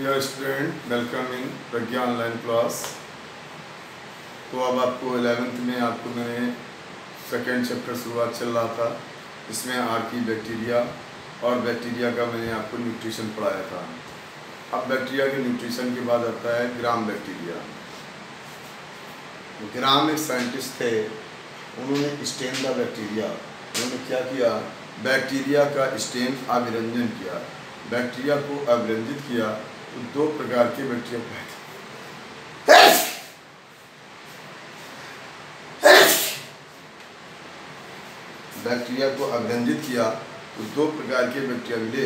Dear student, welcome in Pragya online class. तो अब आपको 11th में आपको मैंने सेकेंड चैप्टर शुरुआत चल रहा था, इसमें आर्की बैक्टीरिया और बैक्टीरिया का मैंने आपको न्यूट्रिशन पढ़ाया था। अब बैक्टीरिया के न्यूट्रिशन के बाद आता है ग्राम बैक्टीरिया। ग्राम एक साइंटिस्ट थे, उन्होंने स्टेन द बैक्टीरिया, उन्होंने क्या किया, बैक्टीरिया का स्टेन अभिरंजन किया, बैक्टीरिया को अभिरंजित किया तो दो प्रकार के बैक्टीरिया पाए थे। बैक्टीरिया को अभिरंजित किया तो दो प्रकार के बैक्टीरिया मिले,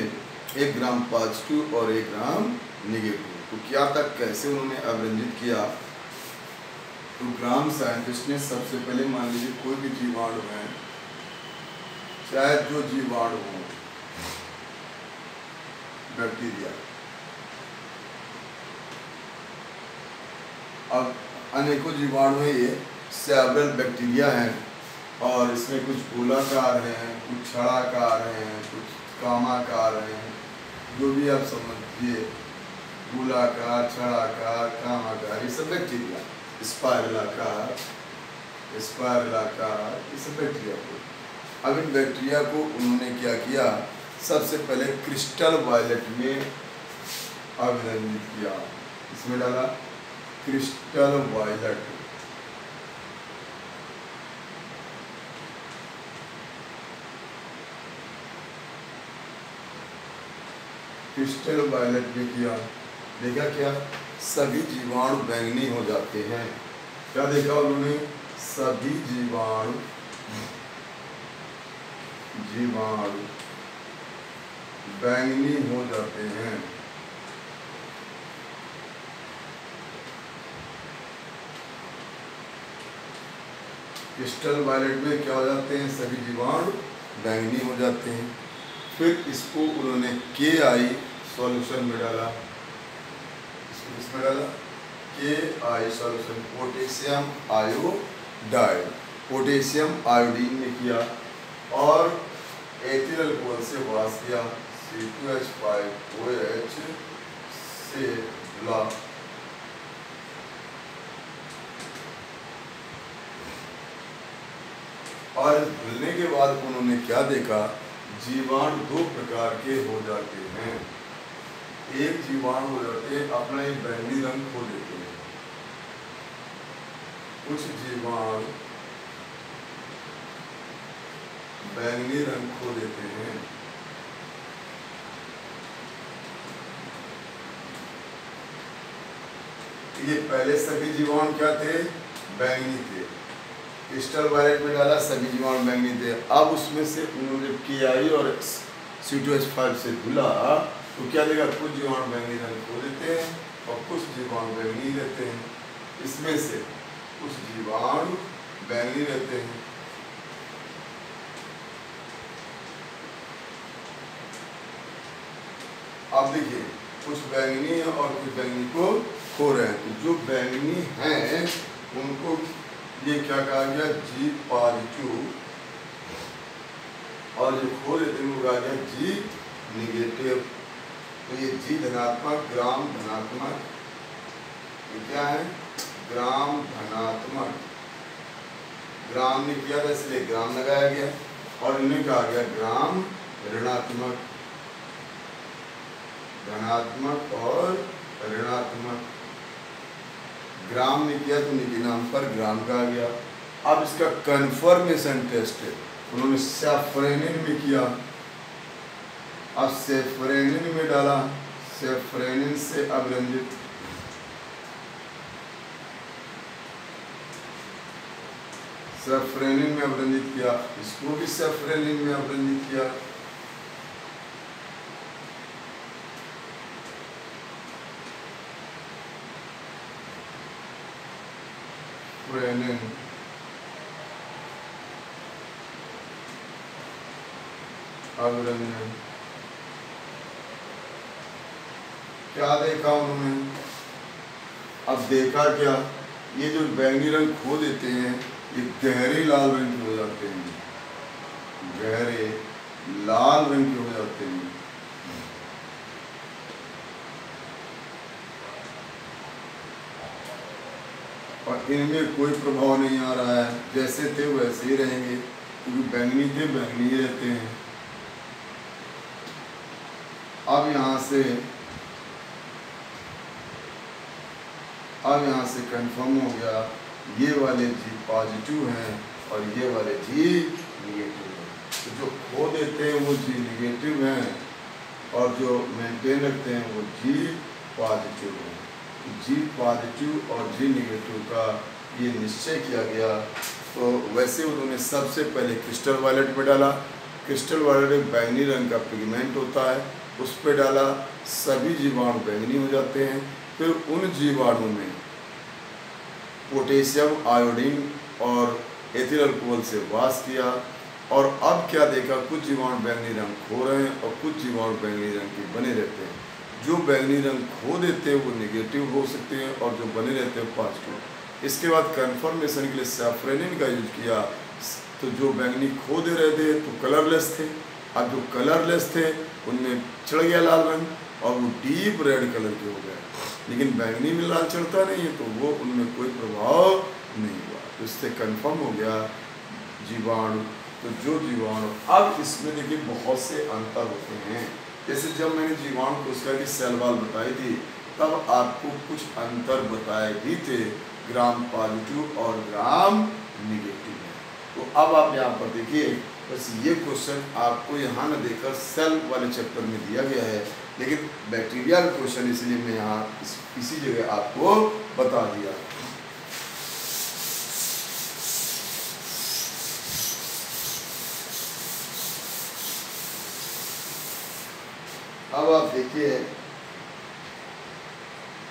एक ग्राम पॉजिटिव और एक ग्राम निगेटिव। तो क्या था, कैसे उन्होंने अभिरंजित किया? तो ग्राम साइंटिस्ट ने सबसे पहले, मान लीजिए कोई भी जीवाणु है, चाहे जो जीवाणु हो, बैक्टीरिया, अब अनेकों जीवाणु है, ये सेवरल बैक्टीरिया हैं और इसमें कुछ गोलाकार हैं, कुछ छड़ाकार हैं, कुछ कामाकार हैं, जो भी आप समझिए, गोलाकार, छड़ाकार, कामाकार, ये सब बैक्टीरिया, स्पाइरलाकार, ये सब बैक्टीरिया को। अब इन बैक्टीरिया को उन्होंने क्या किया, सबसे पहले क्रिस्टल वायलेट में अभिरंजित किया। इसमें डाला क्रिस्टल वायलेट, क्रिस्टल वायलेट में किया। देखा क्या, सभी जीवाणु बैंगनी हो जाते हैं। क्या देखा उन्होंने, सभी जीवाणु बैंगनी हो जाते हैं। क्रिस्टल वायलेट में क्या हो जाते हैं, सभी जीवाणु बैंगनी हो जाते हैं। फिर इसको उन्होंने KI सॉल्यूशन में डाला, इसमें डाला KI solution, potassium iodide, potassium iodine में किया और एथिल अल्कोहल से वाश किया, C2H5OH से ला। और धुलने के बाद उन्होंने क्या देखा, जीवाणु दो प्रकार के हो जाते हैं। एक जीवाणु हो जाते हैं अपना एक बैंगनी रंग खो देते हैं, कुछ जीवाणु बैंगनी रंग खो देते हैं। ये पहले सभी जीवाणु क्या थे, बैंगनी थे। क्रिस्टल वायलेट में डाला, सभी जीवाणु बैंगनी थे। अब उसमें से उन्होंने KI और C2H5 से धुला तो क्या देगा, कुछ जीवाणु बैंगनी रंग खो देते हैं और कुछ जीवाणु बैंगनी रहते हैं। इसमें से कुछ जीवाणु बैंगनी रहते हैं। अब देखिए, कुछ बैंगनी है और कुछ बैंगनी को खो रहे हैं। तो जो बैंगनी हैं उनको ये क्या कहा गया, G पॉजिटिव, और जो खो देते हैं वो कहा गया G निगेटिव। तो ये G धनात्मक, ग्राम धनात्मक, ये क्या है, ग्राम धनात्मक, ग्राम ने किया था इसलिए ग्राम लगाया गया, और इन्हें कहा गया ग्राम ऋणात्मक, धनात्मक और ऋणात्मक। ग्राम ने किया तो इनके नाम पर ग्राम कहा गया। अब इसका कन्फर्मेशन टेस्ट है, उन्होंने सेफ्रेनिन में किया। अब सेफ्रेनिन में डाला, सेफ्रेनिन से अभिरंजित, सेफ्रेनिन में अभिरंजित किया, इसको भी सेफ्रेनिन में अभिरंजित किया। फ्रेनिन, अभिरंजन। क्या देखा उन्होंने, अब देखा क्या, ये जो बैंगनी रंग खो देते हैं ये गहरे लाल रंग के हो जाते हैं, गहरे लाल रंग के हो जाते हैं। और इनमें कोई प्रभाव नहीं आ रहा है, जैसे थे वैसे ही रहेंगे, क्योंकि बैंगनी थे बैंगनी ही रहते हैं। अब यहाँ से कंफर्म हो गया, ये वाले जी पॉजिटिव हैं और ये वाले जी निगेटिव हैं। तो जो खो देते हैं वो जी निगेटिव हैं और जो मेंटेन रखते हैं वो जी पॉजिटिव हैं। जी पॉजिटिव और जी निगेटिव का ये निश्चय किया गया। तो वैसे उन्होंने सबसे पहले क्रिस्टल वायलेट में डाला। क्रिस्टल वायलेट एक बैंगनी रंग का पिगमेंट होता है, उस पर डाला, सभी जीवाणु बैंगनी हो जाते हैं। फिर उन जीवाणु में पोटेशियम आयोडीन और एथिल अल्कोहल से वाश किया और अब क्या देखा, कुछ जीवाणु बैंगनी रंग खो रहे हैं और कुछ जीवाणु बैंगनी रंग के बने रहते हैं। जो बैंगनी रंग खो देते हैं वो निगेटिव हो सकते हैं और जो बने रहते हैं पॉजिटिव। इसके बाद कन्फर्मेशन के लिए सैफरेनिन का यूज किया। तो जो बैंगनी खो दे रहे थे तो कलरलेस थे, अब जो कलरलेस थे उनमें चढ़ गया लाल रंग और वो डीप रेड कलर के हो गए। लेकिन बैंगनी में लाल चढ़ता नहीं है तो वो उनमें कोई प्रभाव नहीं हुआ। तो इससे कंफर्म हो गया जीवाणु। तो जो जीवाणु, अब इसमें देखिए बहुत से अंतर होते हैं। जैसे जब मैंने जीवाणु कोशिका की सेल वॉल बताई थी तब आपको कुछ अंतर बताए भी थे, ग्राम पॉजिटिव और ग्राम निगेटिव है। तो अब आप यहाँ पर देखिए, बस ये क्वेश्चन आपको यहाँ न देकर सेल वाले चैप्टर में दिया गया है, लेकिन बैक्टीरिया का क्वेश्चन इसलिए मैं यहाँ इसी जगह आपको बता दिया। अब आप देखिए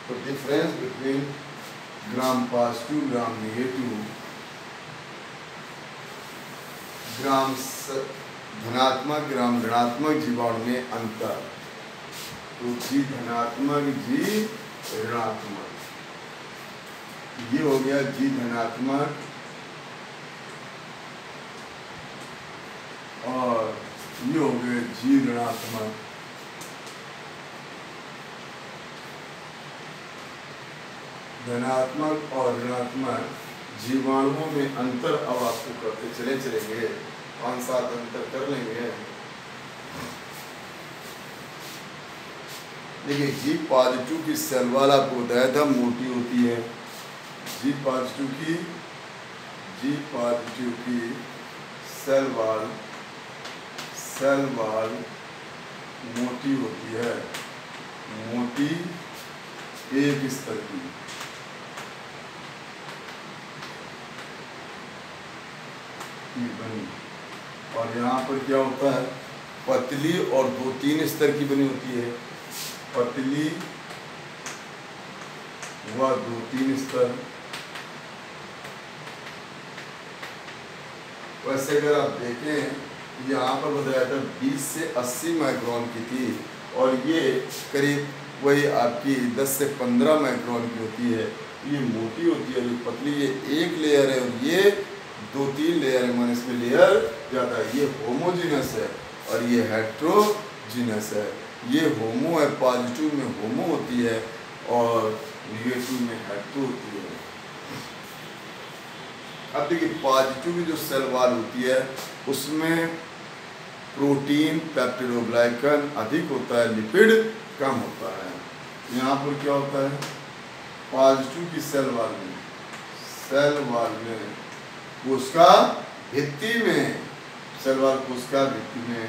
तो difference between Gram positive Gram negative, Gram धनात्मक ग्राम ऋणात्मक जीवाणु में अंतर। तो जी धनात्मक जी ऋणात्मक, ये हो गया जी धनात्मक और ये हो गया जी ऋणात्मक। धनात्मक और ऋणात्मक जीवाणुओं में अंतर अब आपको करते चलेंगे, 5-7 अंतर कर लेंगे। देखिए जी पॉजिटिव की सेल वॉल आपको बताया था मोटी होती है। जी पॉजिटिव की सेल वॉल मोटी होती है, मोटी एक स्तर की। बनी और यहाँ पर क्या होता है, पतली और 2-3 स्तर की बनी होती है। पतली व 2-3 स्तर। वैसे अगर आप देखें यहाँ पर बताया था 20 से 80 माइक्रोन की थी और ये करीब वही आपकी 10 से 15 माइक्रोन की होती है। ये मोटी होती है, जो पतली ये एक लेयर है और ये 2-3 लेयर है, माने इसमें लेयर ज़्यादा है। ये होमोजीनस है और ये हेट्रोजीनस है। ये होमो है, पॉजिटिव में होमो होती है और निगेटिव में हेट्रो होती है। अब देखिए पॉजिटिव की जो सेल वॉल होती है उसमें प्रोटीन पेप्टिडोग्लाइकन अधिक होता है, लिपिड कम होता है। यहाँ पर क्या होता है, पॉजिटिव की सेल वॉल में कोशिका भित्ति में, सेल वॉल कोशिका भित्ति में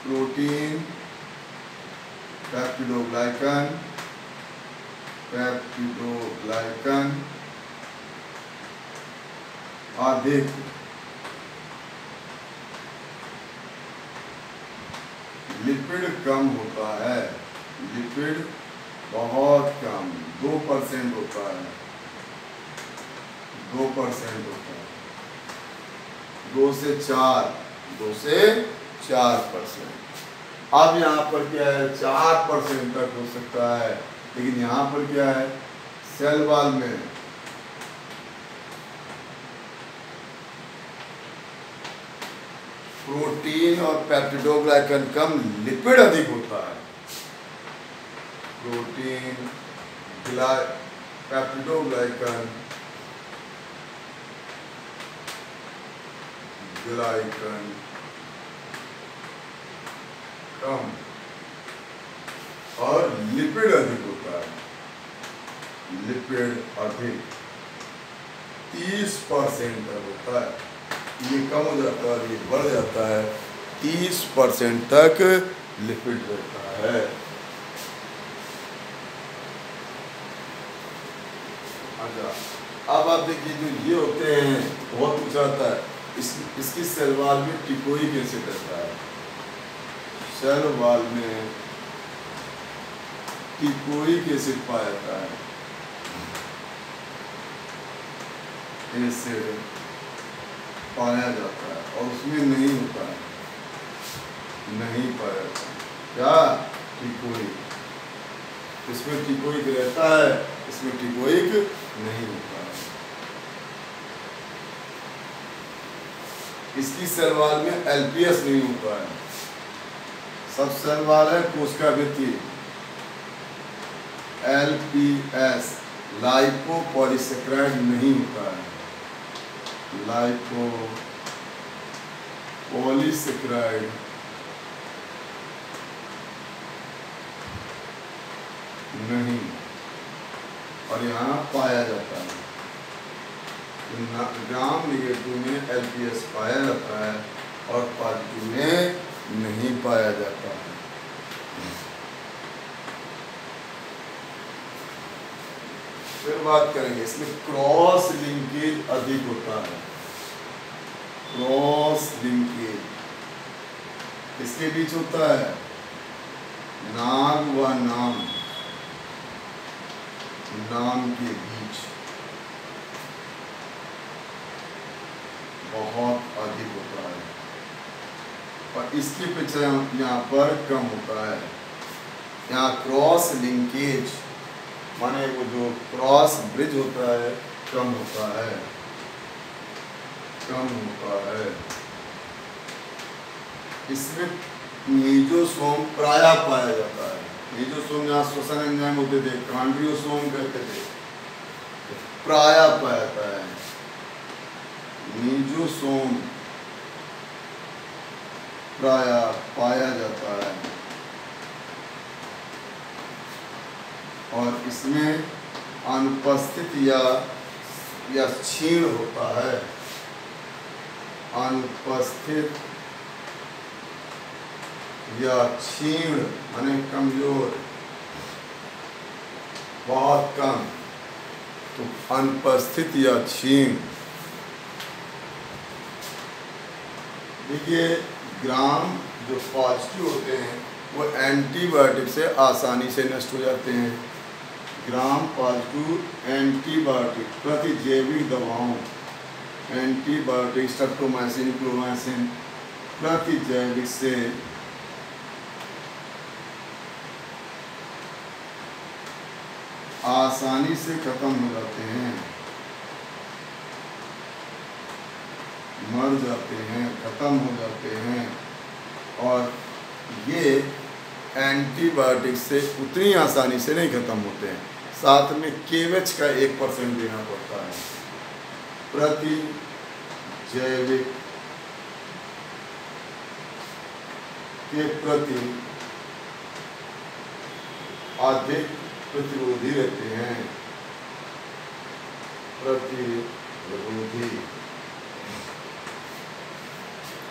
प्रोटीन पेप्टिडोग्लाइकन अधिक, लिपिड कम होता है। लिपिड बहुत कम, 2% होता है, 2% होता है, 2 से 4%। अब यहाँ पर क्या है, 4% तक हो सकता है, लेकिन यहाँ पर क्या है, सेल वॉल में प्रोटीन और पेप्टिडोग्लाइकन कम, लिपिड अधिक होता है। प्रोटीन पेप्टिडोग्लाइकन, ग्लाइकन कम और लिपिड अधिक होता है। लिपिड अधिक 30% तक होता है। ये कम हो जाता है और ये बढ़ जाता है, 30% तक लिपिड रहता है। अच्छा, अब आप देखिए जो ये होते हैं बहुत कुछ आता है। इसकी सेल वॉल में टिकोइक एसिड रहता है। सेल वॉल में टिकोइक एसिड पाया जाता है। एसिड पाया जाता है और उसमें नहीं होता है, नहीं पाया जाता है। क्या? टिकोइक। इसमें टिकोइक रहता है, इसमें टिकोइक नहीं होता है। इसकी सेल वॉल में एलपीएस नहीं होता है। सब सेल वॉल है कोशिका भित्ति, एलपीएस लाइपोपॉलीसेकेराइड नहीं होता है। लाइपोपॉलीसेकेराइड नहीं, और यहाँ पाया जाता है। ग्राम नेगेटिव में एलपीएस पाया जाता है और पॉजिटिव में नहीं पाया जाता है। फिर बात करेंगे, इसमें क्रॉस लिंकेज अधिक होता है। क्रॉस लिंकेज किसके बीच होता है? नाग व नाम, नाम के बीच बहुत अधिक होता है और इसकी अपेक्षा यहाँ पर कम होता है। यहाँ क्रॉस लिंकेज माने वो जो क्रॉस ब्रिज होता है कम होता है, कम होता है। इसमें मीजोसोम प्रायः पाया जाता है। मीजोसोम यहाँ श्वसन एंजाइम होते थे, कॉन्ड्रियोसोम कहते थे, प्रायः पाया जाता है। मीजोसोम प्रायः पाया जाता है और इसमें अनुपस्थित या क्षीण होता है। अनुपस्थित या क्षीण माने कमजोर, बहुत कम, तो अनुपस्थित या क्षीण। देखिए ग्राम जो पॉजिटिव होते हैं वो एंटीबायोटिक से आसानी से नष्ट हो जाते हैं। ग्राम पॉजिटिव एंटीबायोटिक प्रतिजैविक दवाओं, एंटीबायोटिक स्ट्रेप्टोमाइसिन, क्लोमाइसिन प्रतिजैविक से आसानी से खत्म हो जाते हैं, मर जाते हैं, खत्म हो जाते हैं। और ये एंटीबायोटिक से उतनी आसानी से नहीं खत्म होते हैं। साथ में केवेच का 1% देना पड़ता है। प्रति जैविक के प्रति अधिक प्रतिरोधी रहते हैं। प्रतिरोधी,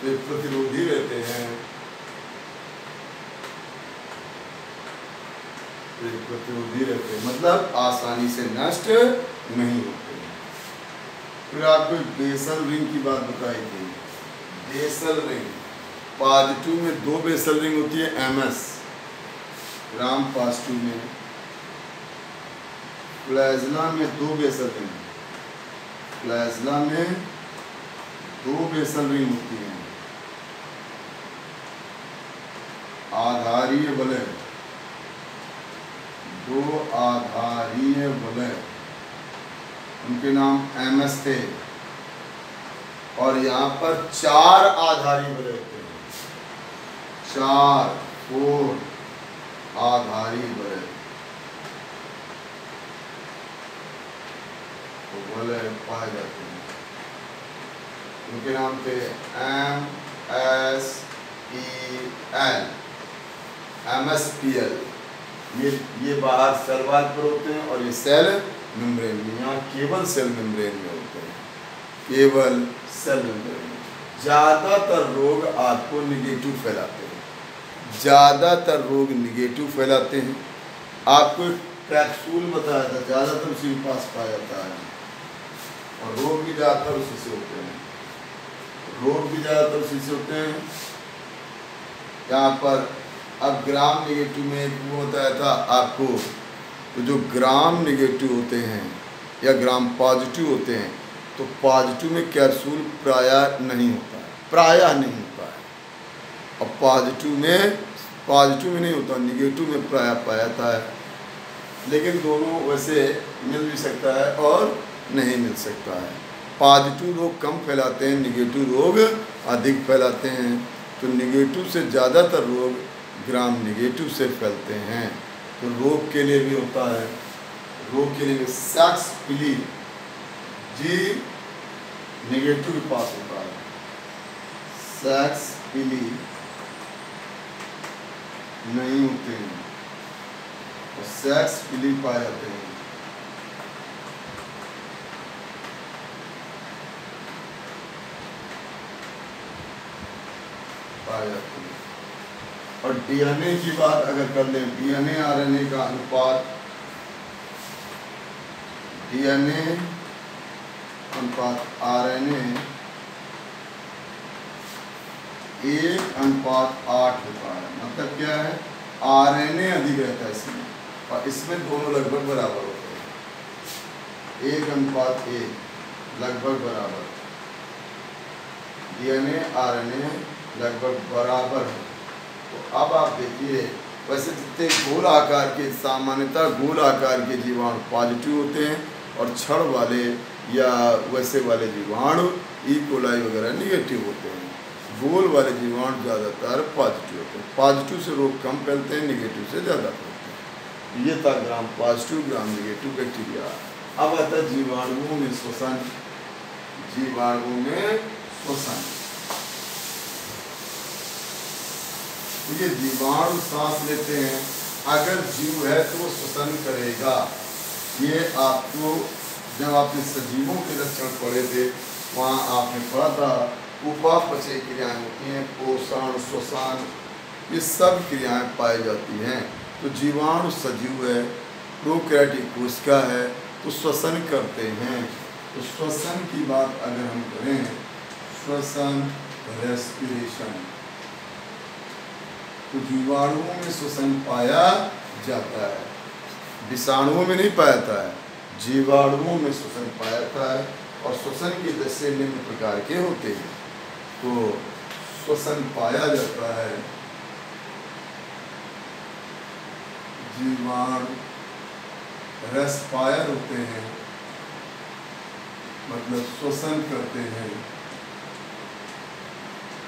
ये प्रतिरोधी रहते हैं, प्रतिरोधी रहते हैं मतलब आसानी से नष्ट नहीं होते हैं। फिर आपको बेसल रिंग की बात बताई थी। बेसल रिंग पॉजिटिव में 2 बेसल रिंग होती है, एमएस ग्राम पॉजिटिव में। प्लाज्मा में 2 बेसल रिंग, प्लाज्मा में 2 बेसल रिंग होती हैं। आधारीय वलय, 2 आधारीय वलय, उनके नाम एमएस थे। और यहाँ पर 4 आधारी वलय होते हैं, 4 आधारी वलय। मतलब पाए जाते हैं। उनके नाम थे MSPL। ये बाहर सेल वॉल पर होते हैं और ये सेल मेम्ब्रेन में, यहाँ केवल सेल मेम्ब्रेन में होते हैं, केवल सेल मेम्ब्रेन में। ज़्यादातर रोग आपको निगेटिव फैलाते हैं, ज़्यादातर रोग निगेटिव फैलाते हैं। आपको कैप्सूल बताया था, ज़्यादातर उसी के पास पाया जाता है और रोग भी ज़्यादातर उसी से होते हैं, रोग भी ज़्यादातर उसी से होते हैं। यहाँ पर अब ग्राम निगेटिव में एक वो बताया था आपको, तो जो ग्राम निगेटिव होते हैं या ग्राम पॉजिटिव होते हैं, तो पॉजिटिव में कैप्सूल प्रायः नहीं होता है, प्रायः नहीं होता है। और पॉजिटिव में नहीं होता, निगेटिव में प्रायः पाया जाता है। लेकिन दोनों वैसे मिल भी सकता है और नहीं मिल सकता है। पॉजिटिव रोग कम फैलाते हैं, निगेटिव रोग अधिक फैलाते हैं। तो निगेटिव से ज़्यादातर रोग ग्राम निगेटिव से फैलते हैं। तो रोग के लिए भी होता है, रोग के लिए भी सैक्स पिली जी निगेटिव के पास होता है, सैक्स पिली नहीं होते हैं और सैक्स पिली पाए जाते हैं। पाए जाते हैं। और डीएनए की बात अगर कर लें, डीएनए आरएनए का अनुपात, डीएनए अनुपात आरएनए 1:8 होता है। मतलब क्या है, आरएनए अधिक रहता है इसमें और इसमें दोनों लगभग बराबर होते हैं, 1:1 लगभग बराबर। डीएनए आरएनए लगभग बराबर है। तो अब आप देखिए, वैसे जितने गोल आकार के, सामान्यतः गोल आकार के जीवाणु पॉजिटिव होते हैं और छड़ वाले या वैसे वाले जीवाणु ई कोलाई वगैरह निगेटिव होते हैं। गोल वाले जीवाणु ज़्यादातर पॉजिटिव होते हैं। पॉजिटिव से रोग कम फैलते हैं, निगेटिव से ज़्यादा फैलते हैं। ये था ग्राम पॉजिटिव ग्राम निगेटिव बैक्टीरिया। अब आता है जीवाणुओं में श्वसन। जीवाणुओं में श्वसन, ये जीवाणु सांस लेते हैं, अगर जीव है तो श्वसन करेगा। ये आपको जब आपने सजीवों के लक्षण पढ़े थे वहाँ आपने पढ़ा था, उपापचय क्रियाएं होती हैं, पोषण श्वसन ये सब क्रियाएं पाई जाती हैं। तो जीवाणु सजीव है, प्रोकैरियोटिक कोशिका है, तो श्वसन करते हैं। तो श्वसन की बात अगर हम करें, श्वसन रेस्पिरेशन, तो जीवाणुओं में श्वसन पाया जाता है, विषाणुओं में नहीं पाया जाता है, जीवाणुओं में श्वसन पाया जाता है। और श्वसन के दशे निम्न प्रकार के होते हैं। तो श्वसन पाया जाता है, जीवाणु रेस्पायर होते हैं, मतलब श्वसन करते हैं,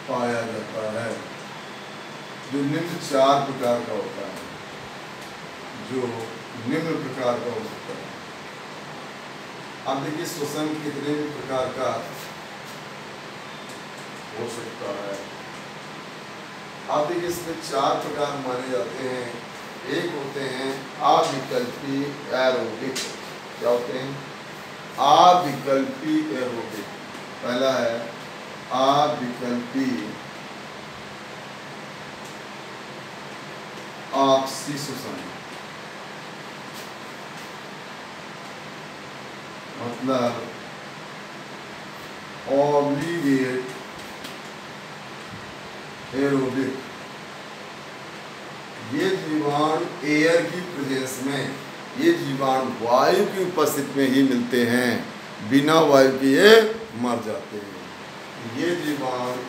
पाया जाता है, जो निम्न 4 प्रकार का होता है, जो निम्न प्रकार का हो सकता है। अब देखिए श्वसन कितने प्रकार का हो सकता है। अब देखिए इसमें 4 प्रकार माने जाते हैं। एक होते हैं अविकल्पी एरोबिक। क्या होते हैं? अविकल्पी एरोबिक। पहला है अविकल्पी ऑक्सीश्वसन, मतलब ऑब्लिगेट एरोबिक। ये जीवाणु एयर की प्रेजेंस में, ये जीवाणु वायु की उपस्थिति में ही मिलते हैं, बिना वायु के ये मर जाते हैं। ये जीवाणु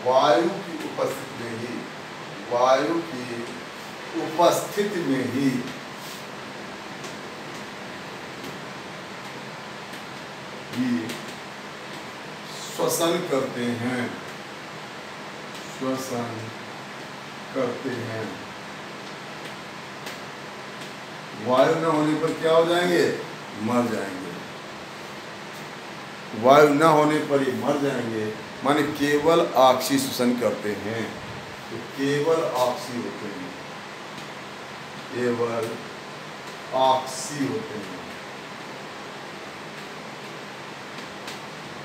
वायु की उपस्थिति में ही, वायु की उपस्थिति में ही श्वसन करते हैं, श्वसन करते हैं। वायु न होने पर क्या हो जाएंगे? मर जाएंगे। वायु न होने पर ये मर जाएंगे, माने केवल ऑक्सी शोषण करते हैं, तो केवल ऑक्सी होते हैं, केवल ऑक्सी होते हैं।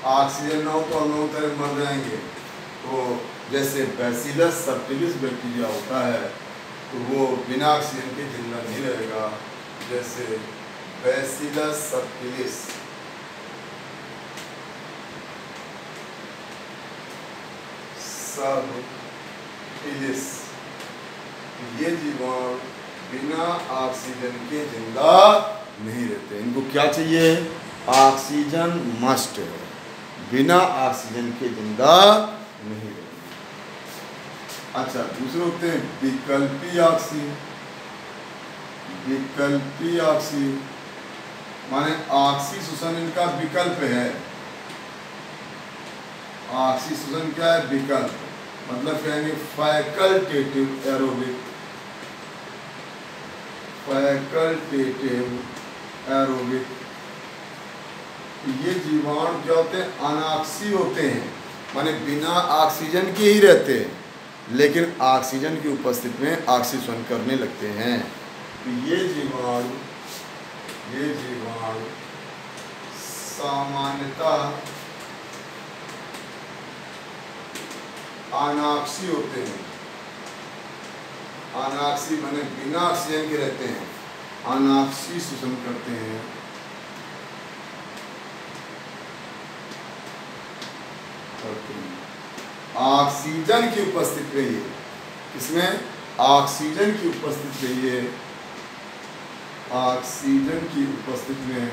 ऑक्सीजन न हो तो अम्लों तरह मर जाएंगे। तो जैसे बैसिलस सबटिलिस बैक्टीरिया होता है तो वो बिना ऑक्सीजन के जिंदा नहीं रहेगा। जैसे बैसिलस सबटिलिस ये जीवाणु बिना ऑक्सीजन के जिंदा नहीं रहते। इनको क्या चाहिए? ऑक्सीजन मस्ट है, बिना ऑक्सीजन के जिंदा नहीं रहते। अच्छा, दूसरे होते हैं विकल्पी ऑक्सी। विकल्पी ऑक्सी माने ऑक्सी शोषण इनका विकल्प है। ऑक्सी शोषण क्या है? विकल्प, मतलब कहेंगे फैकल्टेटिव एरोबिक। फैकल्टेटिव एरोबिक ये जीवाणु क्या होते हैं? अनॉक्सी होते हैं, माने बिना ऑक्सीजन के ही रहते हैं, लेकिन ऑक्सीजन की उपस्थिति में ऑक्सीजन करने लगते हैं। तो ये जीवाणु सामान्यतः अनॉक्सी होते हैं। अनॉक्सी माने बिना ऑक्सीजन के रहते हैं, अनॉक्सी शोषण करते हैं। ऑक्सीजन की उपस्थिति में, ये इसमें ऑक्सीजन की उपस्थिति में, ये ऑक्सीजन की उपस्थिति में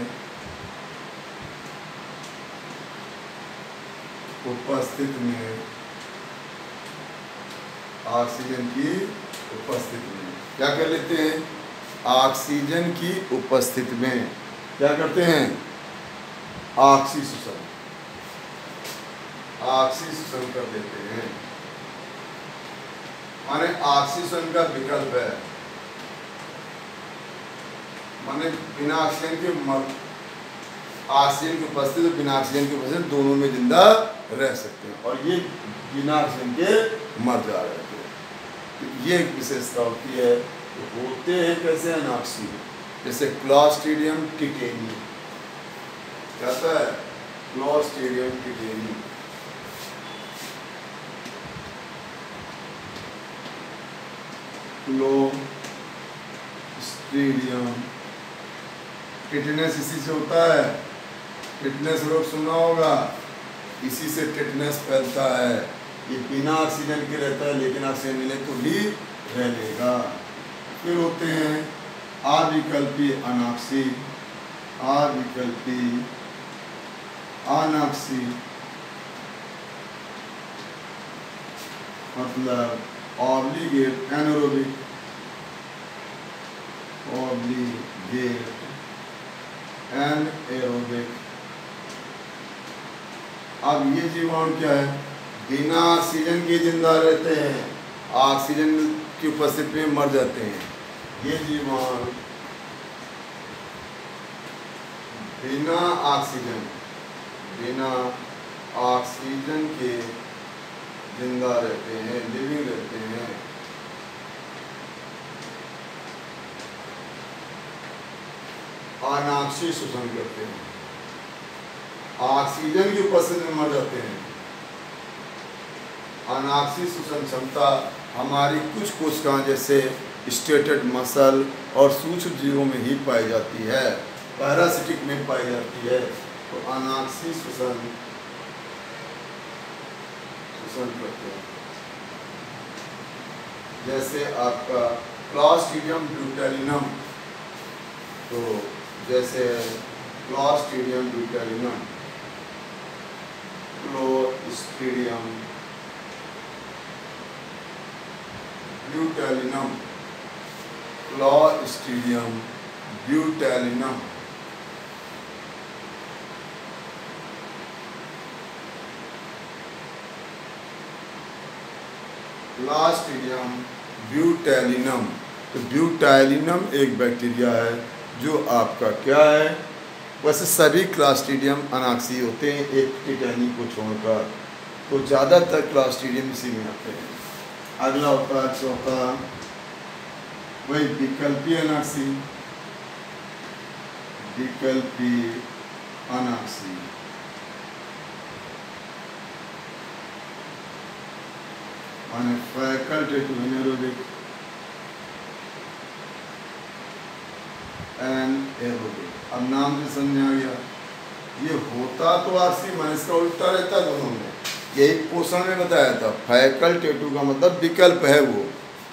ऑक्सीजन की उपस्थिति में क्या कर लेते हैं? ऑक्सीजन की उपस्थिति में क्या करते हैं? ऑक्सी शोषण कर देते हैं। माने ऑक्सीजन का विकल्प है, माने बिना ऑक्सीजन के ऑक्सीजन की उपस्थिति और बिना ऑक्सीजन की उपस्थिति दोनों में जिंदा रह सकते हैं, और ये बिना ऑक्सीजन के मर जा रहे थे। तो ये एक विशेषता होती है। तो होते हैं कैसे? अनॉक्सी, जैसे क्लॉस्ट्रिडियम टिटेनी कहता है, क्लॉस्ट्रिडियम टिटेनी। क्लोस्ट्रिडियम टिटेनस इसी से होता है। टिटेनस रोग सुना होगा, इसी से टिटेनस फैलता है। ये बिना ऑक्सीजन के रहता है, लेकिन ऑक्सीजन मिले तो भी रह लेगा। फिर होते हैं अविकल्पी अनॉक्सी। अविकल्पी अनॉक्सी मतलब ऑब्लिगेट एनारोबिक। Obligate anaerobic. अब ये जीवाणु क्या है? बिना ऑक्सीजन के जिंदा रहते हैं, ऑक्सीजन की उपस्थिति में मर जाते हैं। ये जीवाणु बिना ऑक्सीजन के जिंदा रहते हैं, लिविंग रहते हैं। अनॉक्सी शोषण करते हैं, ऑक्सीजन की उपस्थिति में मर जाते हैं। अनॉक्सी शोषण क्षमता हमारी कुछ कोशिकाएं जैसे स्टेटेड मसल और सूक्ष्म जीवों में ही पाई जाती है, पैरासिटिक में पाई जाती है। तो अनॉक्सी शोषण करते हैं। जैसे आपका क्लॉस्ट्रिडियम ब्यूटेलिनम, तो जैसे क्लॉस्ट्रिडियम ब्यूटेलिनम, क्लोस्ट्रिडियम ब्यूटेलिनम, क्लॉस्ट्रिडियम ब्यूटेलिनम। क्लॉस्ट्रिडियम ब्यूटेलिनम तो ब्यूटाइलिनम एक बैक्टीरिया है जो आपका क्या है, वैसे सभी क्लास्ट्रीडियम अनाक्सी होते हैं एक टिटैनी को छोड़कर, तो ज़्यादातर क्लास्ट्रीडियम इसी में आते हैं। अगला होता है चौथा, वही विकल्पी अनाक्सी। विकल्पी अनाक्सी माने फैकल्टेटिव एनारोबिक एनारोबिक। अब नाम से समझ आ गया, ये होता तो आरसी माने इसका उल्टा रहता है दोनों में, यही पोषण में बताया था। फैकल्टेटिव का मतलब विकल्प है वो,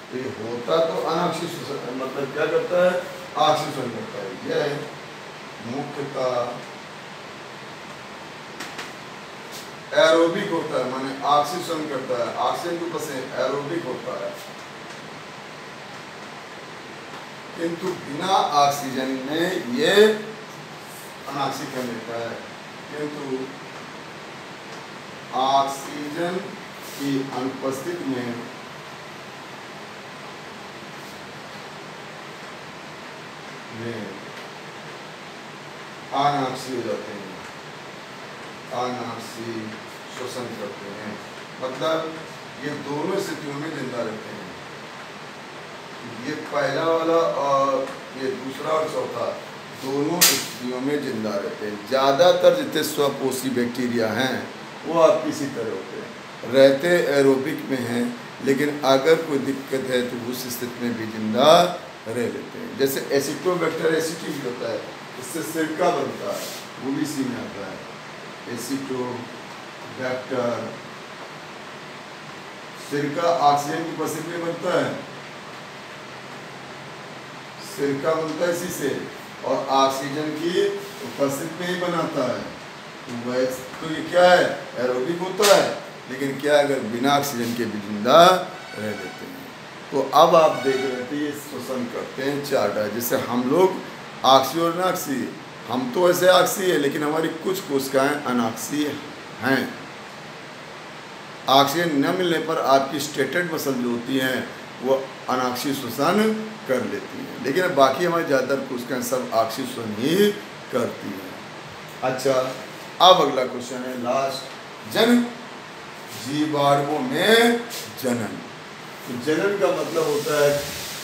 तो ये होता तो अनाक्सी मतलब क्या करता है, ऑक्सीजन करता है। यह मुख्यतः एरोबिक होता है माने ऑक्सीजन करता है, ऑक्सीजन के ऊपर से एरोबिक होता है, किंतु बिना ऑक्सीजन में ये अनाक्सी कर लेता है। किंतु ऑक्सीजन की अनुपस्थिति में अनाक्सी हो जाते हैं, अनाक्सी श्वसन करते हैं। मतलब ये दोनों स्थितियों में जिंदा रहते हैं, ये पहला वाला और ये दूसरा और चौथा दोनों स्थितियों में जिंदा रहते हैं। ज़्यादातर जितने स्वपोषी बैक्टीरिया हैं वो आप इसी तरह होते हैं, रहते एरोबिक में हैं, लेकिन अगर कोई दिक्कत है तो उस स्थिति में भी जिंदा रह लेते हैं। जैसे एसिटोबैक्टर एसिटिक होता है, इससे सिरका बनता है, वो भी इसी में आता है। एसिटोबैक्टर सिरका ऑक्सीजन की उपस्थिति में बनता है, सिरका बनता है इसी से, और ऑक्सीजन की उपस्थिति में ही बनाता है। तो ये क्या है, एरोबिक होता है, लेकिन क्या अगर बिना ऑक्सीजन के भी जिंदा रह लेते हैं। तो अब आप देख रहे थे ये श्वसन करते हैं चार्टा, जैसे हम लोग ऑक्सी और अनाक्सी, हम तो ऐसे ऑक्सी है लेकिन हमारी कुछ कोशिकाएं अनाक्सी हैं। ऑक्सीजन न मिलने पर आपकी स्टेटेड मसल जो होती हैं वो अनाक्सी श्वसन कर लेती हैं, लेकिन बाकी हमारी ज़्यादातर कोशिकाएं सब ऑक्सी श्वसन ही करती हैं। अच्छा, अब अगला क्वेश्चन है लास्ट, जन्म जीवाणुओं में जनन। तो जनन का मतलब होता है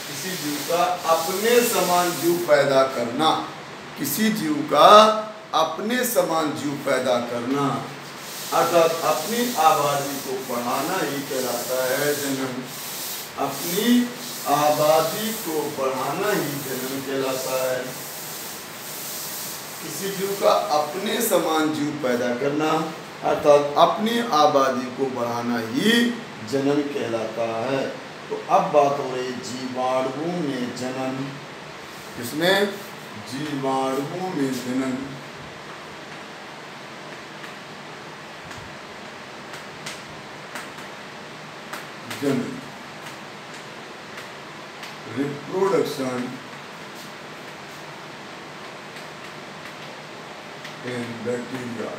किसी जीव का अपने समान जीव पैदा करना, किसी जीव का अपने समान जीव पैदा करना, अर्थात अपनी आबादी को बढ़ाना ही कहलाता है जनन। अपनी आबादी को बढ़ाना ही जनन कहलाता है। किसी जीव का अपने समान जीव पैदा करना अर्थात अपनी आबादी को बढ़ाना ही जनन कहलाता है। तो अब बात हो रही जीवाणुओं में जनन, इसमें जीवाणुओं में जनन। जनन रिप्रोडक्शन इन बैक्टीरिया।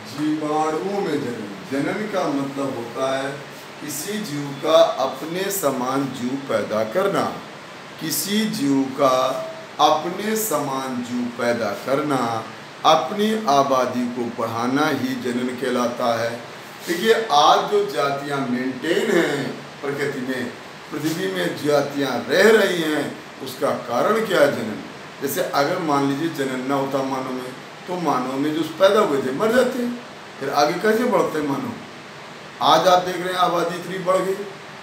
जीवाणुओं में जनन, जनन का मतलब होता है किसी जीव का अपने समान जीव पैदा करना, किसी जीव का अपने समान जीव पैदा करना, अपनी आबादी को बढ़ाना ही जनन कहलाता है। देखिए, आज जो जातियां मेंटेन हैं प्रकृति में, पृथ्वी में जातियां रह रही हैं, उसका कारण क्या है, जनन। जैसे अगर मान लीजिए जनन ना होता मानव में, तो मानव में जो पैदा हुए थे मर जाते हैं, फिर आगे कैसे बढ़ते हैं मानव। आज आप देख रहे हैं आबादी इतनी बढ़ गई,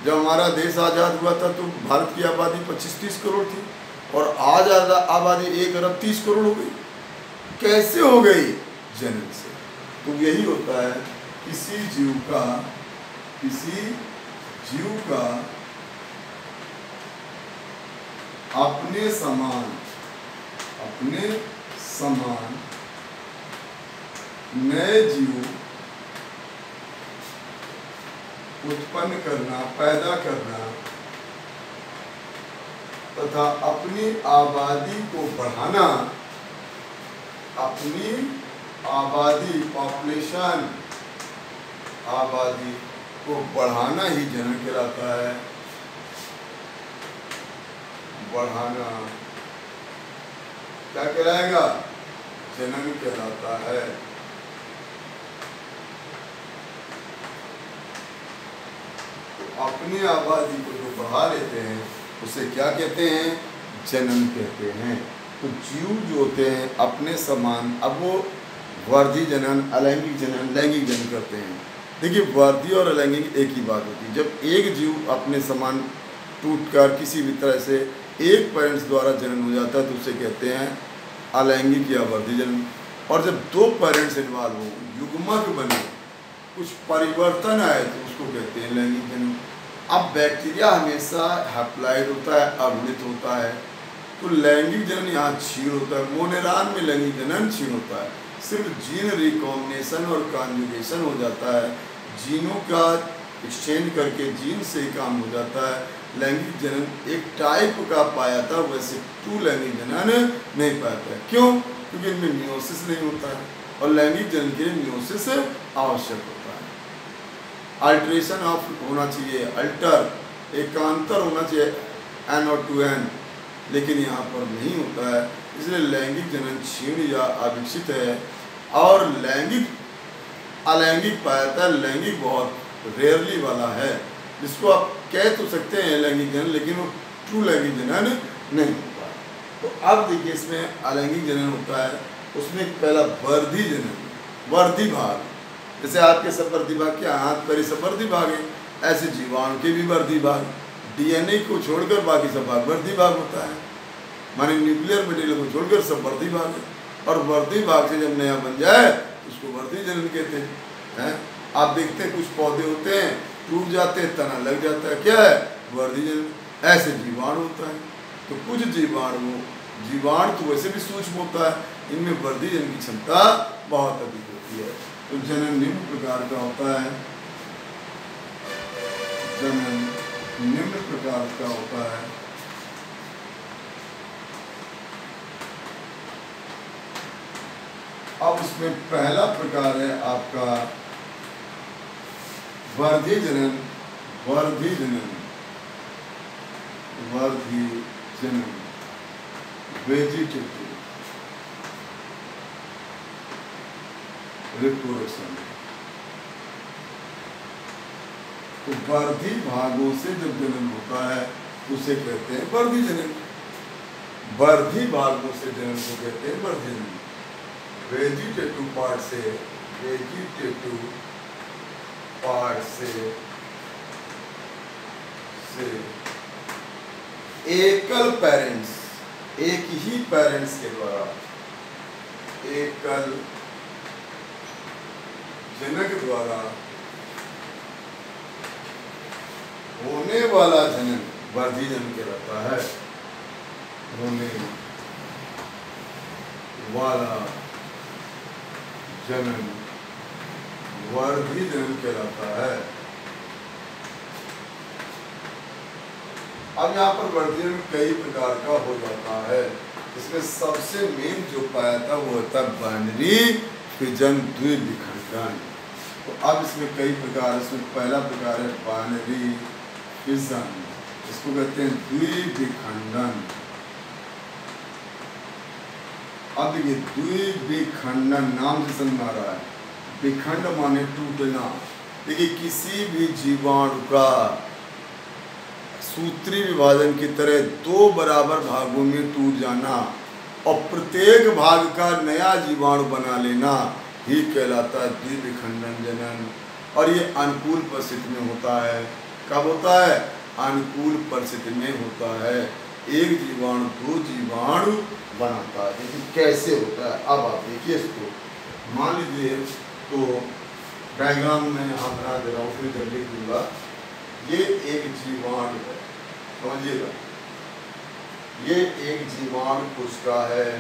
जब हमारा देश आज़ाद हुआ था तो भारत की आबादी 25-30 करोड़ थी, और आज आबादी 1 अरब 30 करोड़ हो गई। कैसे हो गई, जनन से। तो यही होता है किसी जीव का अपने समान नए जीव उत्पन्न करना, पैदा करना तथा अपनी आबादी को बढ़ाना, अपनी आबादी पॉपुलेशन आबादी को बढ़ाना ही जनन कहलाता है। बढ़ाना क्या कहलाएगा? जनन कहलाता है। तो अपनी आबादी को जो बढ़ा लेते हैं उसे क्या कहते हैं? जनन कहते हैं। तो जीव जो होते हैं अपने समान, अब वो वर्धी जनन, अलैंगिक जनन, लैंगिक जनन करते हैं। देखिए, वर्धी और अलैंगिक एक ही बात होती है। जब एक जीव अपने समान टूटकर किसी भी तरह से एक पेरेंट्स द्वारा जनन हो जाता है तो उसे कहते हैं अलैंगिक या वर्धी जनन। और जब दो पेरेंट्स इन्वॉल्व हो, युग्मक बने, कुछ परिवर्तन आए तो उसको कहते हैं लैंगिक जनन। अब बैक्टीरिया हमेशा हैप्लॉइड होता है, अवलित होता है, तो लैंगिक जनन यहाँ क्षीण होता है। मोनेरान में लैंगिक जनन क्षीण होता है। सिर्फ जीन रिकॉम्बिनेशन और कॉन्जुगेशन हो जाता है, जीनों का एक्सचेंज करके जीन से ही काम हो जाता है। लैंगिक जनन एक टाइप का पाया था, वैसे टू लैंगिक जनन नहीं पाया। क्यों? क्योंकि इनमें मियोसिस नहीं होता है और लैंगिक जनन के लिए मियोसिस आवश्यक होता है। अल्ट्रेशन ऑफ होना चाहिए, अल्टर एकांतर होना चाहिए एन और टू एन, लेकिन यहाँ पर नहीं होता है, इसलिए लैंगिक जनन क्षीण या अविकसित है। और लैंगिक अलैंगिक पाया जाता है, लैंगिक बहुत रेयरली वाला है, जिसको आप कह तो सकते हैं लैंगिक जनन, लेकिन वो ट्रू लैंगिक जनन नहीं होता है। तो अब देखिए, इसमें अलैंगिक जनन होता है, उसमें पहला वर्धी जनन, वर्धी भाग, जैसे आपके संवर्धी भाग के हाथ पैर सब वर्धी भाग है, ऐसे जीवाणु के भी वर्धी भाग, डीएनए को छोड़कर बाकी सब भाग वर्धी भाग होता है, माने न्यूक्लियर मटेरियल को छोड़कर सब वर्धी भाग है। और वर्धी भाग से जब नया बन जाए उसको वर्धी जनन कहते हैं। आप देखते हैं कुछ पौधे होते हैं टूट जाते हैं, तना लग जाता है, क्या है? वर्धी जनन। ऐसे जीवाणु होता है। तो कुछ जीवाणु तो वैसे भी सूक्ष्म होता है, इनमें वर्धी जनन की क्षमता बहुत अधिक होती है। तो जनन निम्न प्रकार का होता है, जनन निम्न प्रकार का होता है। अब इसमें पहला प्रकार है आपका वर्धी जनन। वर्धी जनन, वर्धी जनन, वेजिटेटिव रिप्रोडक्शन। तो वर्धी भागों से जब जनन होता है उसे कहते हैं वर्धी जनन। वर्धी भागों से जनन को कहते हैं वर्धी जनन। वेजिटेटिव पार्ट से, वेजिटेटिव पार्ट से एकल पेरेंट्स, एक ही पेरेंट्स के द्वारा, एकल जनक द्वारा होने वाला जनन वर्धी जनन कहलाता है। होने वाला जनन वर्धी जनन कहलाता है। अब यहाँ पर वर्धी जनन कई प्रकार का हो जाता है। इसमें सबसे मेन जो पाया था वो होता है बाइनरी फिजन, द्विविखंडन। तो अब इसमें कई प्रकार, इसमें पहला प्रकार है बाइनरी फिजन, इसको कहते हैं द्विविखंडन। अब देखिए, द्विविखंडन नाम से समझ आ रहा है, विखंड माने टूटना। देखिए, किसी भी जीवाणु का सूत्री विभाजन की तरह दो बराबर भागों में टूट जाना और प्रत्येक भाग का नया जीवाणु बना लेना ही कहलाता है द्विविखंडन जनन। और ये अनुकूल परिस्थिति में होता है। कब होता है? अनुकूल परिस्थिति में होता है। एक जीवाणु दो जीवाणु बनाता है। लेकिन कैसे होता है? अब आप देखिए इसको, मान लीजिए, तो डायग्राम में यहाँ बना दे रहा हूँ, फिर जब लिख दूंगा। ये एक जीवाणु है, समझिएगा, ये एक जीवाणु कोशिका है।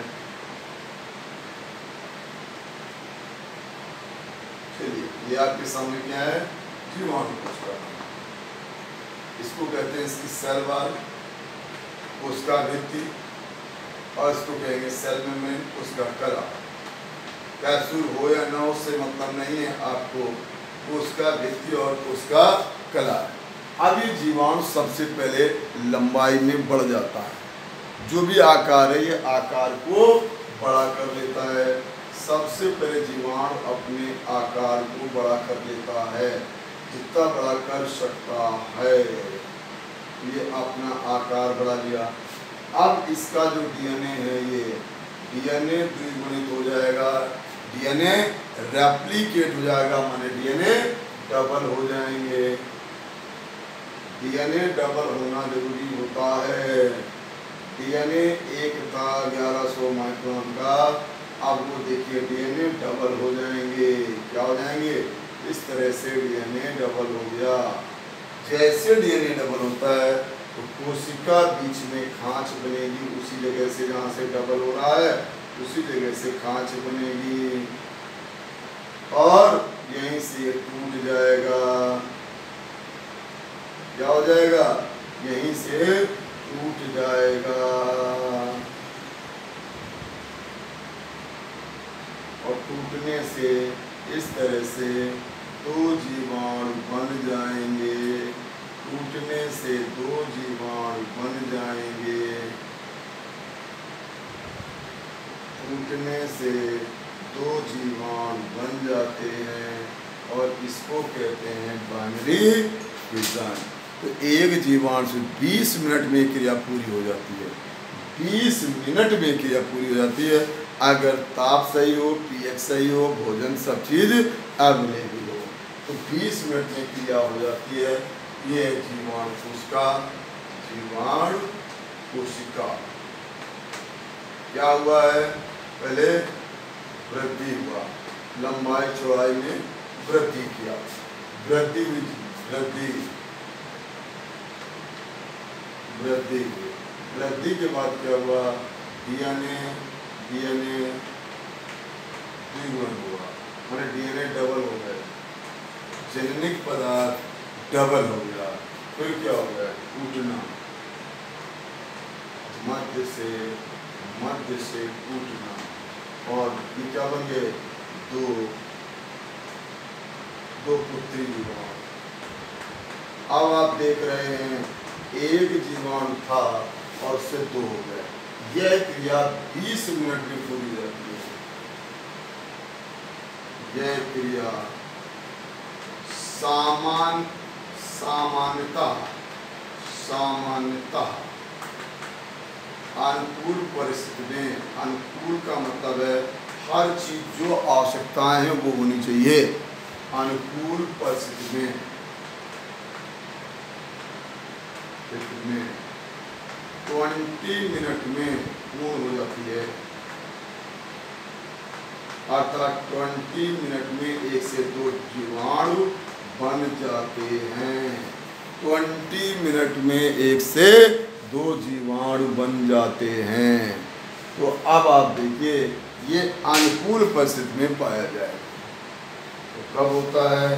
चलिए, ये आपके सामने क्या है? जीवाणु कोशिका। इसको कहते हैं इसकी सेल वॉल, कोशिका भित्ति, और इसको कहेंगे सेल मेम्ब्रेन, कोशिका कला। कैप्सूल हो या ना हो उससे मतलब नहीं है, आपको कोशिका भित्ति और कोशिका कला। अब ये जीवाणु सबसे पहले लंबाई में बढ़ जाता है। जो भी आकार है ये आकार को बड़ा कर लेता है। सबसे पहले जीवाणु अपने आकार को बड़ा कर लेता है, जितना बड़ा कर सकता है। ये अपना आकार बढ़ा लिया। अब इसका जो डीएनए है ये डीएनए द्विगुणित हो जाएगा, डीएनए रेप्लिकेट हो जाएगा, माने डीएनए डबल हो जाएंगे। डीएनए डबल होना जरूरी होता है। डीएनए एक था 1100 माइक्रोन का, अब वो देखिए डीएनए डबल हो जाएंगे। क्या हो जाएंगे? इस तरह से डीएनए डबल हो गया। जैसे डीएनए डबल होता है तो कोशिका बीच में खांच बनेगी, उसी जगह से जहाँ से डबल हो रहा है उसी जगह से खांच बनेगी और यहीं से टूट जाएगा। क्या हो जाएगा? यहीं से टूट जाएगा और टूटने से इस तरह से दो जीवाणु बन जाएंगे। टूटने से दो जीवाणु बन जाएंगे। टूटने से दो जीवाणु बन जाते हैं और इसको कहते हैं बाइनरी फिशन। तो एक जीवाणु से 20 मिनट में क्रिया पूरी हो जाती है। 20 मिनट में क्रिया पूरी हो जाती है अगर ताप सही हो, पीएच सही हो, भोजन सब चीज अवेलेबल हो तो 20 मिनट में क्रिया हो जाती है। ये जीवाणु कोशिका, जीवाणु कोशिका। क्या हुआ है? पहले वृद्धि हुआ, लंबाई चौड़ाई में वृद्धि किया, वृद्धि हुई, वृद्धि के बाद क्या हुआ? डीएनए द्विगुण हुआ, माने डीएनए डबल हो गया, जेनेटिक पदार्थ डबल हो गया। फिर क्या हो गया? टूटना, मध्य से टूटना और ये क्या बन गए? दो पुत्री जीवाणु। अब आप देख रहे हैं एक जीवाणु था और उससे दो हो गए। यह क्रिया 20 मिनट में पूरी जाती है। यह क्रिया सामान्यतः अनुकूल परिस्थिति में, अनुकूल का मतलब है हर चीज जो आवश्यकताएं हैं वो होनी चाहिए। अनुकूल परिस्थिति में 20 मिनट में पूर्ण हो जाती है। अर्थात 20 मिनट में 1 से 2 जीवाणु बन जाते हैं। 20 मिनट में 1 से 2 जीवाणु बन जाते हैं। तो अब आप देखिए ये अनुकूल परिस्थिति में पाया जाए तो कब होता है?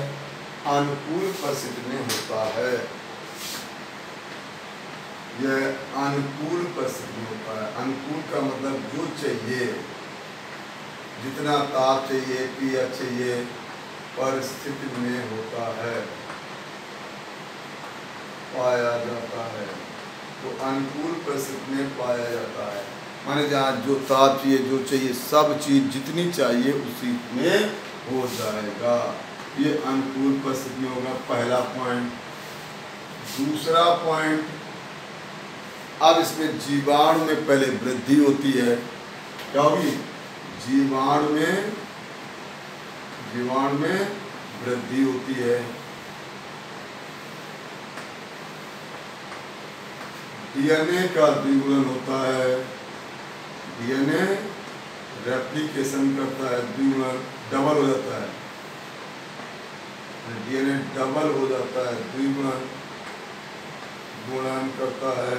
अनुकूल परिस्थिति में होता है। यह अनुकूल परिस्थिति में होता है। अनुकूल का मतलब जो चाहिए, जितना ताप चाहिए, पीएच चाहिए, परिस्थिति में होता है, पाया जाता है। तो अनुकूल परिस्थिति में पाया जाता है, माने जहाँ जो ताप चाहिए, जो चाहिए, सब चीज जितनी चाहिए उसी में हो जाएगा। ये अनुकूल परिस्थिति में होगा, पहला पॉइंट। दूसरा पॉइंट, अब इसमें जीवाणु में पहले वृद्धि होती है। क्या होगी? जीवाणु में वृद्धि होती है। डीएनए का द्विगुणन होता है। डीएनए रेप्लिकेशन करता है, द्विगुणन डबल हो जाता है। डीएनए डबल हो जाता है, द्विगुणन गुणन करता है,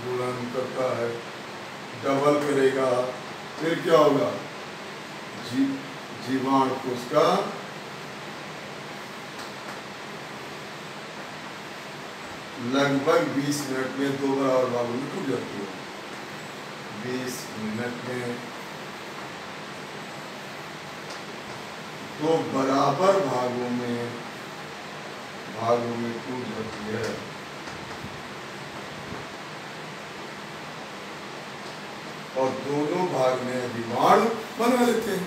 गुणन करता है, डबल करेगा। फिर क्या होगा? जीवाणु कोशिका लगभग 20 मिनट में 2 बराबर भागों में टूट जाती है। 20 मिनट में 2 बराबर भागों में टूट जाती है। भाग नया जीवाणु बना लेते हैं,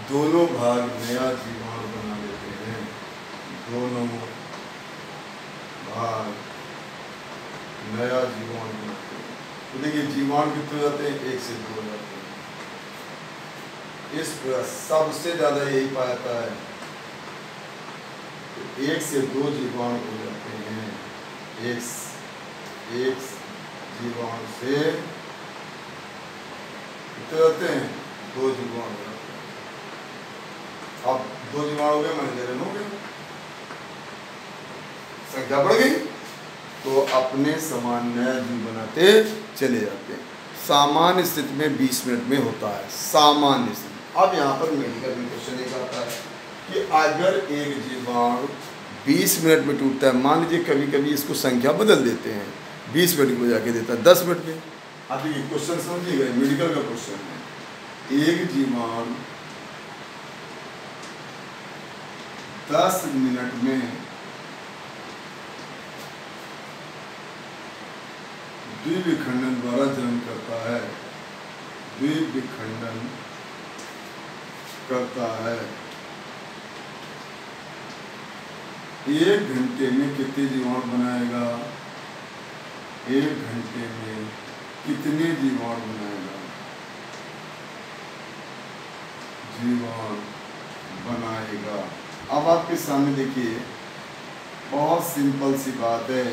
दोनों भाग नया जीवाणु बना लेते हैं, दोनों भाग नया जीवाणु बनाते हैं। तो देखिए जीवाणु कितने हो जाते हैं, 1 से 2 हो जाते हैं। इस सबसे ज्यादा यही पाया जाता है, तो 1 से 2 जीवाणु हो जाते हैं, एक जीवाणु से कितने होते हैं, 2 जीवाणु हो जाते हैं। अब 2 जीवाणु हो गए, मैंने हो गए, संख्या बढ़ गई, तो अपने समान नया जीव बनाते चले जाते हैं। सामान्य स्थिति में 20 मिनट में होता है, सामान्य स्थिति। अब यहाँ पर मेडिकल में क्वेश्चन एक आता है कि अगर एक जीवाणु 20 मिनट में टूटता है, मान लीजिए कभी कभी इसको संख्या बदल देते हैं, 20 मिनट को जाके देता है 10 मिनट में। अब ये क्वेश्चन समझिएगा, मेडिकल का क्वेश्चन है, एक जीवाणु 10 मिनट में द्विविखंडन द्वारा जन्म करता है, द्विविखंडन करता है। 1 घंटे में कितने जीवाणु बनाएगा, 1 घंटे में कितने जीवाणु बनाएगा, जीवाणु बनाएगा। अब आपके सामने देखिए, बहुत सिंपल सी बात है।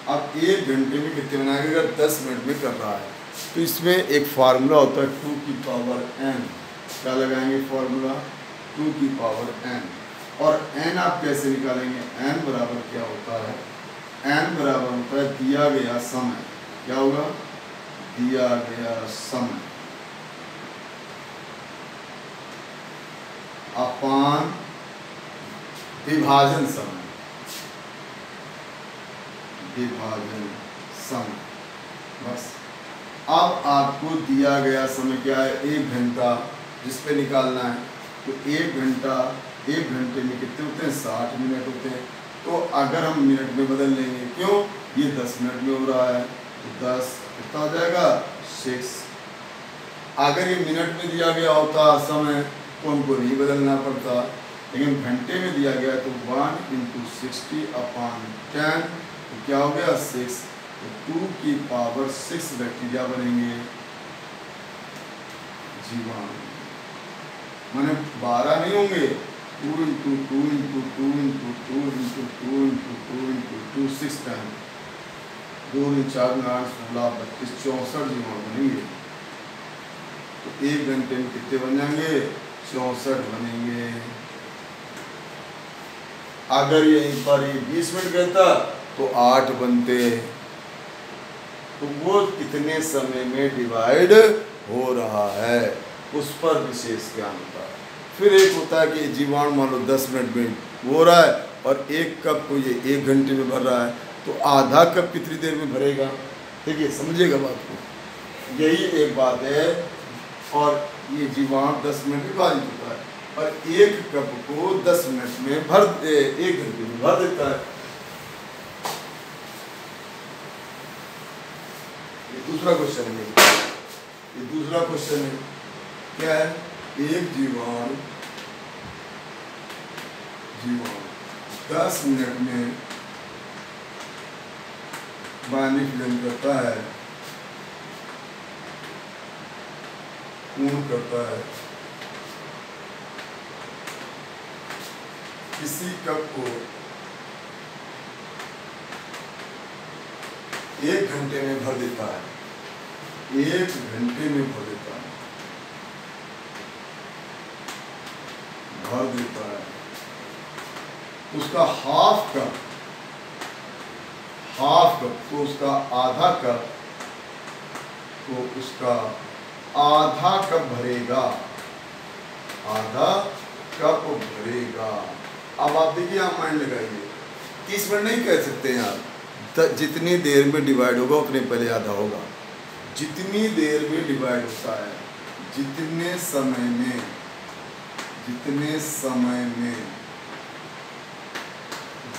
अब 1 घंटे में कितने बनाएगा, अगर 10 मिनट में कर रहा है तो इसमें एक फार्मूला होता है 2 की पावर n। क्या लगाएंगे फार्मूला, 2 की पावर n। और n आप कैसे निकालेंगे, n बराबर क्या होता है, n बराबर होता है दिया गया समय, क्या होगा, दिया गया समय अपान विभाजन समय, विभाजन समय, बस। अब आपको दिया गया समय क्या है, 1 घंटा, जिस पे निकालना है। तो 1 घंटा, 1 घंटे में कितने होते हैं, 60 मिनट होते हैं। तो अगर हम मिनट में बदल लेंगे, क्यों, ये 10 मिनट में हो रहा है, तो 10 कितना हो जाएगा, 6। अगर ये मिनट में दिया गया होता समय तो हमको नहीं बदलना पड़ता, लेकिन घंटे में दिया गया तो 1 × 60/10, तो क्या हो गया, 6। तो 2 की पावर 6 बैक्टीरिया बनेंगे, जीवाणु। माने 12 नहीं होंगे, 2 × 2 × 2 × 2 × 2 × 2 × 2 × 2 6 टाइम, 2 × 4 = 16, 32, 64 जीवाणु बनेंगे। तो 1 घंटे में कितने बन जाएंगे, 64 बनेंगे। अगर यहीं पर ये 20 मिनट कहता तो 8 बनते। तो वो कितने समय में डिवाइड हो रहा है, उस पर विशेष ज्ञान होता है। फिर एक होता है कि जीवाणु मान लो 10 मिनट में हो रहा है और 1 कप को ये 1 घंटे में भर रहा है, तो आधा कप कितनी देर में भरेगा। देखिए समझिएगा बात को, यही एक बात है। और ये जीवाणु 10 मिनट में विभाजित होता है और 1 कप को 10 मिनट में 1 घंटे में भर देता है। ये दूसरा क्वेश्चन है, ये दूसरा क्वेश्चन है, क्या है, एक जीवाणु 10 मिनट में पानी फिल्म करता है, पूर्ण करता है। किसी कप को 1 घंटे में भर देता है, 1 घंटे में भर देता है, भर देता है। उसका हाफ कप तो उसका आधा कप, तो उसका आधा कप भरेगा, आधा कप भरेगा। अब आप देखिए, आप माइंड लगाइए, 30 मिनट नहीं कह सकते यार, जितनी देर में डिवाइड होगा उतने पहले आधा होगा। जितनी देर में डिवाइड होता है, जितने समय में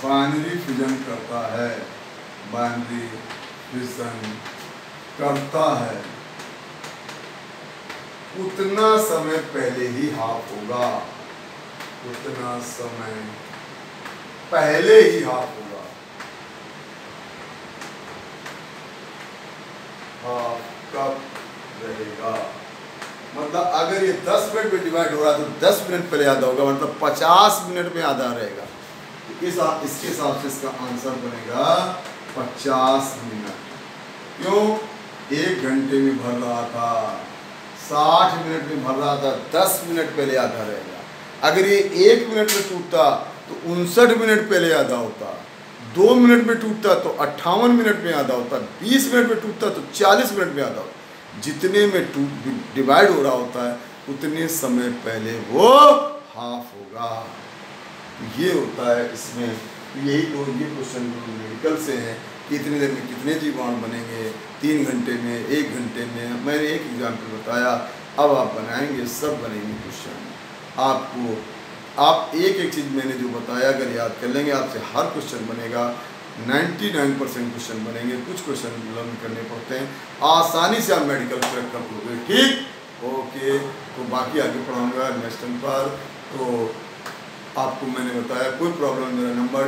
बाइनरी फिजन करता है, बाइनरी फिजन करता है, उतना समय पहले ही हाफ होगा, उतना समय पहले ही हाफ होगा। हाफ कब रहेगा, मतलब अगर ये 10 मिनट में डिवाइड हो रहा है तो 10 मिनट पहले आधा होगा, मतलब 50 मिनट में आधा रहेगा। तो इसके हिसाब से इसका आंसर बनेगा 50 मिनट। क्यों, 1 घंटे में भर रहा था, 60 मिनट में भर रहा था, 10 मिनट पहले आधा रहेगा। अगर ये 1 मिनट में टूटता तो 59 मिनट पहले आधा होता, 2 मिनट में टूटता तो 58 मिनट में आधा होता, 20 मिनट में टूटता तो 40 मिनट में आधा होता। जितने में डिवाइड हो रहा होता है उतने समय पहले वो हाफ होगा। ये होता है इसमें, यही तो ये क्वेश्चन मेडिकल से हैं कि इतनी देर में कितने जीवाणु बनेंगे, 3 घंटे में, 1 घंटे में। मैंने एक एग्जाम्पल बताया, अब आप बनाएंगे, सब बनेंगे क्वेश्चन। आपको आप एक एक चीज़ मैंने जो बताया अगर याद कर लेंगे, आपसे हर क्वेश्चन बनेगा, 99% क्वेश्चन बनेंगे। कुछ क्वेश्चन लर्न करने पड़ते हैं, आसानी से आप मेडिकल क्रैक कर लोगे। ठीक, ओके। तो बाकी आगे पढ़ाऊँगा नेक्स्ट टाइम पर। तो आपको मैंने बताया कोई प्रॉब्लम, मेरा number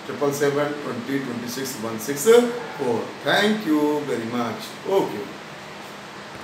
777 20 26 164। Thank you very much. Okay.